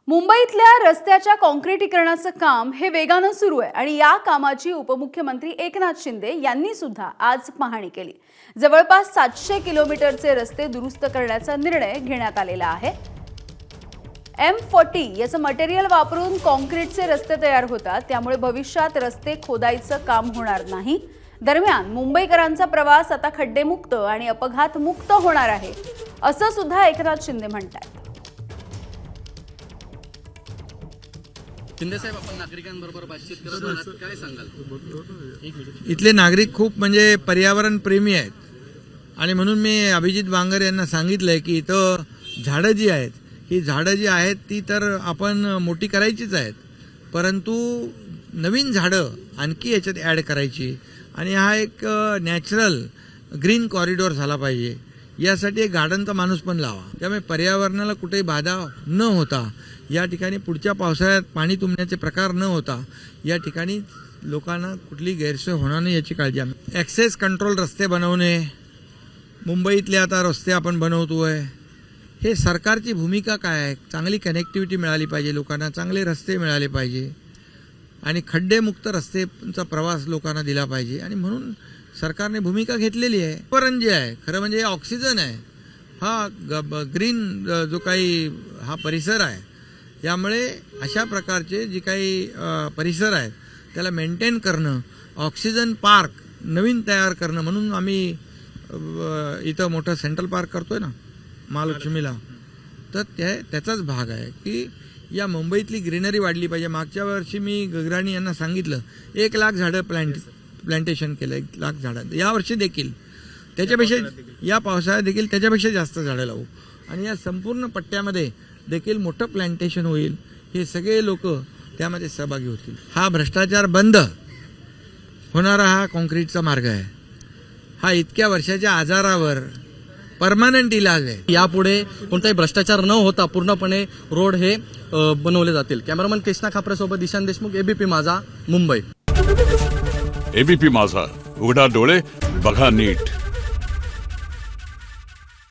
मुंबईतल्या रस्त्याच्या काँक्रिटीकरणाचं काम हे वेगानं सुरू आहे आणि या कामाची उपमुख्यमंत्री एकनाथ शिंदे यांनी सुद्धा आज पाहणी केली। जवळपास 700 किलोमीटरचे रस्ते दुरुस्त करण्याचा निर्णय घेण्यात आलेला आहे। M40 याचं मटेरियल वापरून काँक्रीटचे रस्ते तयार होतात, त्यामुळे भविष्यात रस्ते खोदायचं काम होणार नाही। दरम्यान मुंबईकरांचा प्रवास आता खड्डेमुक्त आणि अपघात मुक्त होणार आहे, असं सुद्धा एकनाथ शिंदे म्हणतात। शिंदे साहेब, आपण नागरिकांबरोबर बातचीत करत आहात, काय सांगाल? इथले नागरिक खूप म्हणजे पर्यावरण प्रेमी आहेत आणि म्हणून मी अभिजित बांगर यांना सांगितलंय की इथं झाडं जी आहेत, ही झाडं जी आहेत ती तर आपण मोठी करायचीच आहेत, परंतु नवीन झाडं आणखी याच्यात ॲड करायची आणि हा एक नॅचरल ग्रीन कॉरिडॉर झाला पाहिजे। यासाठी एक गार्डनचा माणूस पण लावा, त्यामुळे पर्यावरणाला कुठेही बाधा न होता या ठिकाणी पुढच्या पावसाळ्यात पाणी तुंबण्याचे प्रकार न होता या ठिकाणी लोकांना कुठली गैरसोय होणार नाही याची काळजी आम्ही। ॲक्सेस कंट्रोल रस्ते बनवणे, मुंबईतले आता रस्ते आपण बनवतोय, हे सरकारची भूमिका काय आहे? चांगली कनेक्टिव्हिटी मिळाली पाहिजे लोकांना, चांगले रस्ते मिळाले पाहिजे आणि खड्डेमुक्त रस्तेचा प्रवास लोकांना दिला पाहिजे आणि म्हणून सरकारने भूमिका घेतलेली आहे। पर्यावरण जे आहे खरं म्हणजे ऑक्सिजन आहे, हा ग्रीन जो काही हा परिसर आहे, यामुळे अशा प्रकारचे जे काही परिसर आहेत त्याला मेंटेन करणं, ऑक्सिजन पार्क नवीन तयार करणं, म्हणून आम्ही इथं मोठं सेंट्रल पार्क करतोय ना महालक्ष्मीला, तर त्याचाच भाग आहे की या मुंबईतली ग्रीनरी वाढली पाहिजे। मागच्या वर्षी मी गगराणी यांना सांगितलं 1 लाख झाडं प्लांटेशन केलं, 1 लाख झाडं यावर्षी देखील, त्याच्यापेक्षा या पावसाळ्यात देखील त्याच्यापेक्षा जास्त झाडं लावू आणि या संपूर्ण पट्ट्यामध्ये देखील मोठं प्लांटेशन होईल, हे सगळे लोक त्यामध्ये सहभागी होतील। हा भ्रष्टाचार बंद होणारा हा काँक्रीटचा मार्ग आहे, हा इतक्या वर्षाच्या आजारावर परमनंट इलाज आहे। यापुढे कोणताही भ्रष्टाचार न होता पूर्णपणे रोड हे बनवले जातील। कॅमेरामन कृष्णा खापरेसोबत दिशान देशमुख, एबीपी माझा, मुंबई। एबीपी माझा, उघडा डोळे बघा नीट।